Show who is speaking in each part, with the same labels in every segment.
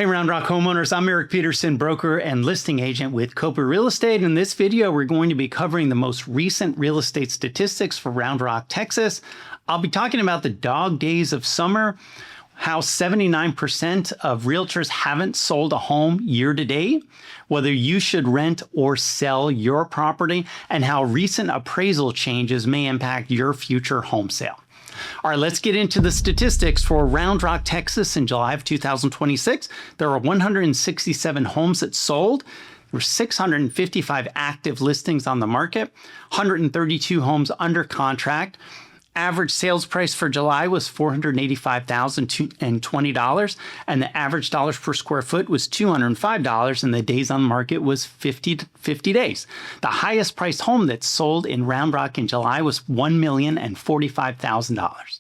Speaker 1: Hey, Round Rock homeowners, I'm Eric Peterson, broker and listing agent with Kopa Real Estate. In this video, we're going to be covering the most recent real estate statistics for Round Rock, Texas. I'll be talking about the dog days of summer, how 79% of realtors haven't sold a home year to date, whether you should rent or sell your property, and how recent appraisal changes may impact your future home sale. All right, let's get into the statistics for Round Rock, Texas in July of 2026. There are 167 homes that sold. There were 655 active listings on the market, 132 homes under contract. Average sales price for July was $485,020, and the average dollars per square foot was $205, and the days on the market was 50 days. The highest priced home that sold in Round Rock in July was $1,045,000.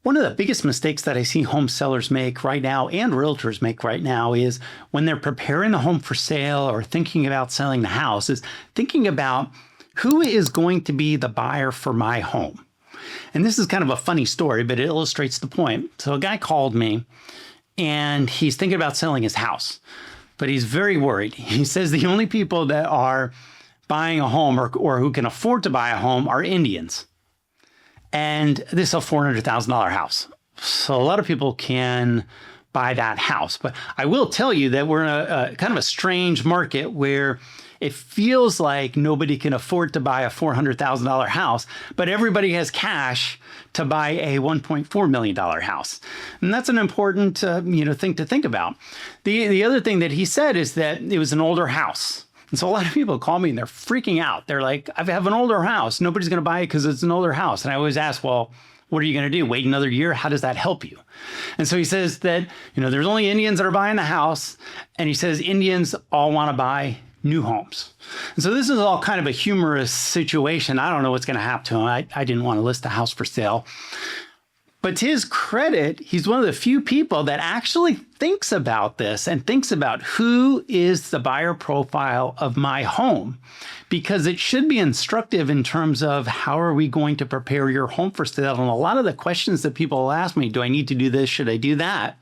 Speaker 1: One of the biggest mistakes that I see home sellers make right now and realtors make right now is when they're preparing the home for sale or thinking about selling the house is thinking about who is going to be the buyer for my home. And this is kind of a funny story, but it illustrates the point. So a guy called me and he's thinking about selling his house, but he's very worried. He says the only people that are buying a home or who can afford to buy a home are Indians. And this is a $400,000 house. So a lot of people can buy that house. But I will tell you that we're in a kind of a strange market where it feels like nobody can afford to buy a $400,000 house, but everybody has cash to buy a $1.4 million house. And that's an important thing to think about. The other thing that he said is that it was an older house. And so a lot of people call me and they're freaking out. They're like, I have an older house. Nobody's going to buy it because it's an older house. And I always ask, well, what are you going to do? Wait another year? How does that help you? And so he says that, there's only Indians that are buying the house. And he says Indians all want to buy new homes. And so this is all kind of a humorous situation. I don't know what's going to happen to him. I didn't want to list a house for sale. But to his credit, he's one of the few people that actually thinks about this and thinks about who is the buyer profile of my home, because it should be instructive in terms of how are we going to prepare your home for sale. And a lot of the questions that people ask me, do I need to do this? Should I do that?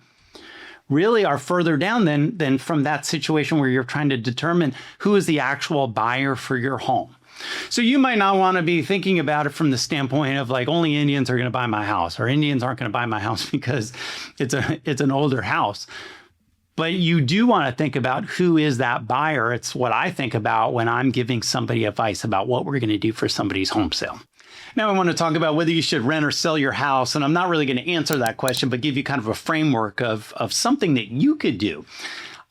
Speaker 1: Really are further down than from that situation where you're trying to determine who is the actual buyer for your home. So you might not want to be thinking about it from the standpoint of like only Indians are going to buy my house, or Indians aren't going to buy my house because it's an older house. But you do want to think about who is that buyer. It's what I think about when I'm giving somebody advice about what we're going to do for somebody's home sale. Now I want to talk about whether you should rent or sell your house. And I'm not really going to answer that question, but give you kind of a framework of something that you could do.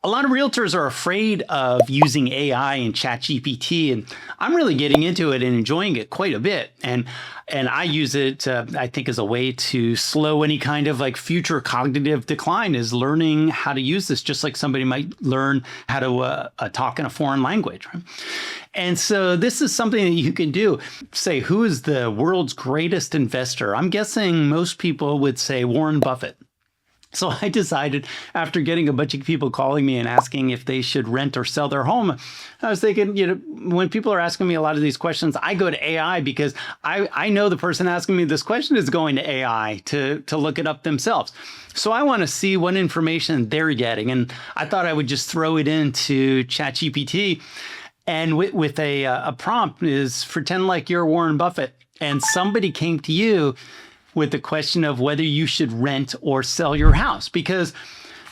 Speaker 1: A lot of realtors are afraid of using AI and ChatGPT, and I'm really getting into it and enjoying it quite a bit. And I use it, I think, as a way to slow any kind of like future cognitive decline, is learning how to use this, just like somebody might learn how to talk in a foreign language. Right? And so this is something that you can do. Say, who is the world's greatest investor? I'm guessing most people would say Warren Buffett. So I decided, after getting a bunch of people calling me and asking if they should rent or sell their home, I was thinking, when people are asking me a lot of these questions, I go to AI because I know the person asking me this question is going to AI to look it up themselves. So I want to see what information they're getting. And I thought I would just throw it into ChatGPT. And with a prompt is, pretend like you're Warren Buffett and somebody came to you with the question of whether you should rent or sell your house, because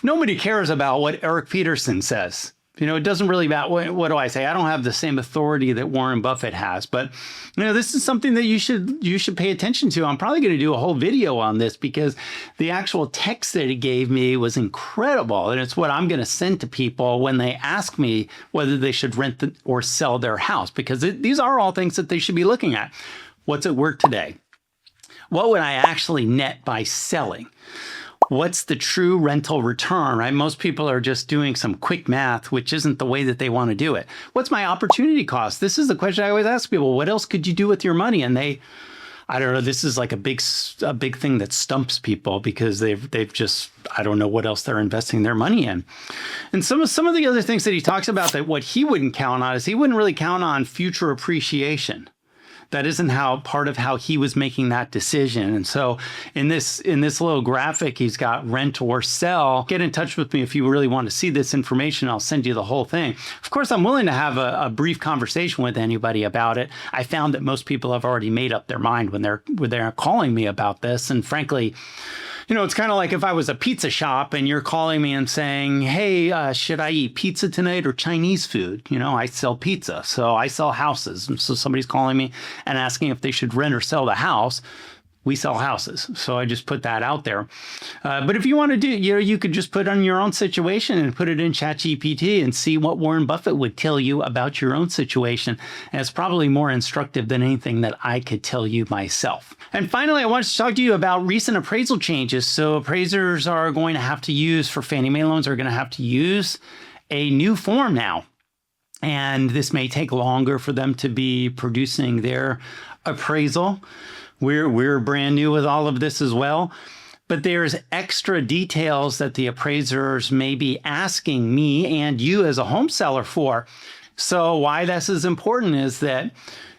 Speaker 1: nobody cares about what Eric Peterson says. It doesn't really matter. What do I say? I don't have the same authority that Warren Buffett has, but this is something that you should pay attention to. I'm probably going to do a whole video on this because the actual text that he gave me was incredible. And it's what I'm going to send to people when they ask me whether they should rent or sell their house, because these are all things that they should be looking at. What's at work today? What would I actually net by selling? What's the true rental return, right? Most people are just doing some quick math, which isn't the way that they want to do it. What's my opportunity cost? This is the question I always ask people. What else could you do with your money? And I don't know, this is like a big thing that stumps people because they've just, I don't know what else they're investing their money in. And some of the other things that he talks about, that what he wouldn't count on is he wouldn't really count on future appreciation. That isn't part of how he was making that decision. And so in this little graphic, he's got rent or sell. Get in touch with me if you really want to see this information. I'll send you the whole thing. Of course, I'm willing to have a brief conversation with anybody about it. I found that most people have already made up their mind when they're calling me about this. And frankly, it's kind of like if I was a pizza shop and you're calling me and saying, hey, should I eat pizza tonight or Chinese food? I sell pizza, so I sell houses. And so somebody's calling me and asking if they should rent or sell the house. We sell houses. So I just put that out there. But if you want to do, you could just put on your own situation and put it in ChatGPT and see what Warren Buffett would tell you about your own situation. And it's probably more instructive than anything that I could tell you myself. And finally, I want to talk to you about recent appraisal changes. So appraisers are going to have to use, for Fannie Mae loans, are going to have to use a new form now. And this may take longer for them to be producing their appraisal. We're brand new with all of this as well, but there's extra details that the appraisers may be asking me and you as a home seller for. So why this is important is that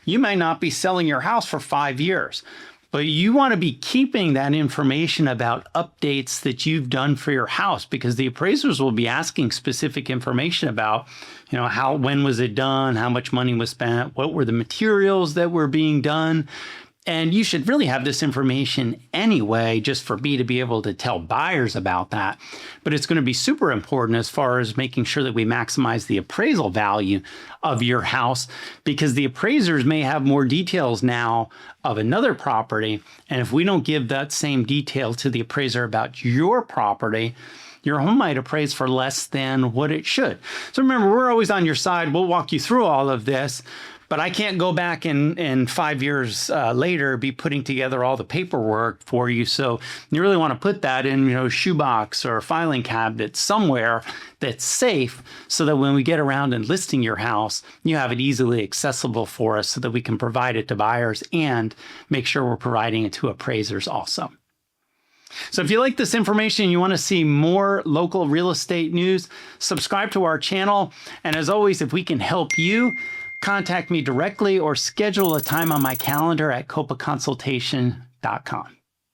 Speaker 1: you may not be selling your house for 5 years, but you want to be keeping that information about updates that you've done for your house, because the appraisers will be asking specific information about, when was it done? How much money was spent? What were the materials that were being done? And you should really have this information anyway, just for me to be able to tell buyers about that. But it's going to be super important as far as making sure that we maximize the appraisal value of your house, because the appraisers may have more details now of another property. And if we don't give that same detail to the appraiser about your property, your home might appraise for less than what it should. So remember, we're always on your side. We'll walk you through all of this. But I can't go back and 5 years later be putting together all the paperwork for you. So you really want to put that in, a shoebox or a filing cabinet somewhere that's safe, so that when we get around and listing your house, you have it easily accessible for us so that we can provide it to buyers and make sure we're providing it to appraisers also. So if you like this information and you want to see more local real estate news, subscribe to our channel. And as always, if we can help you, contact me directly or schedule a time on my calendar at kopaconsultation.com.